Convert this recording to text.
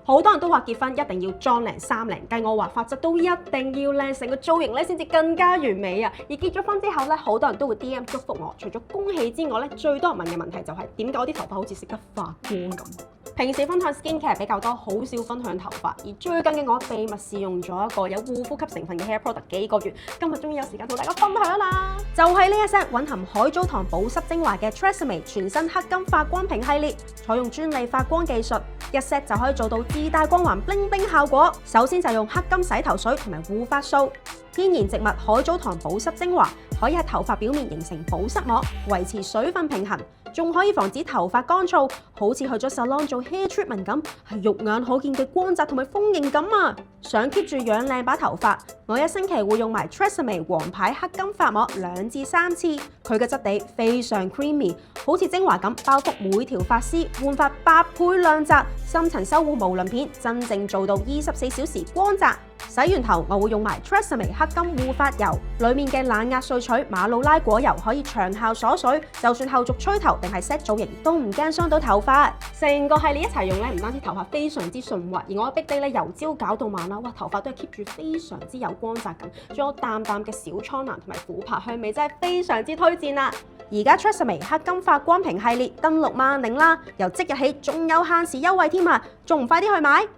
好多人都話結婚一定要妝靚衫靚，計我話髮質都一定要靚，成個造型咧先至更加完美啊！而結咗婚之後咧，好多人都會 DM 祝福我，除咗恭喜之外咧，最多人問嘅問題就係點解我啲頭髮好似識得發光咁？平時分享 skincare 比較多，好少分享頭髮。而最近嘅我秘密試用咗一個有護膚級成分嘅 hair product 幾個月，今日終於有時間同大家分享啦！就係呢一 set 蘊含海藻糖保濕精華嘅 TRESemmé 全新黑金發光屏系列，採用專利發光技術，一 set 就可以做到自帶光環 bling bling 效果。首先就用黑金洗頭水同埋護髮素，天然植物海藻糖保濕精華可以喺頭髮表面形成保濕膜，維持水分平衡，仲可以防止頭髮乾燥，好似去咗 salon 做 hair treatment 咁，係肉眼可見嘅光澤同埋豐盈感啊！想 keep 住養靚把頭髮，我一星期會用埋 TRESemmé 黃牌黑金髮膜2至3次，佢嘅質地非常 creamy， 好似精華咁包覆每條髮絲，煥發8倍亮澤，深層修護無鱗片，真正做到24小時光澤。洗完頭，我會用埋 TRESemmé 黑金護髮油，裡面嘅冷壓萃取馬魯拉果油可以長效鎖水，就算後續吹頭定係 set 造型都唔驚傷到頭髮。成個系列一齊用咧，唔單止頭髮非常之順滑，而我嘅 Big Day 咧由朝搞到晚啦，哇頭髮都係 keep 住非常之有光澤感，仲有淡淡嘅小蒼蘭同埋琥珀香味，真係非常之推薦啦！而家 TRESemmé 黑金發光屏系列登錄萬寧啦，由即日起仲有限時優惠添啊，仲唔快啲去買？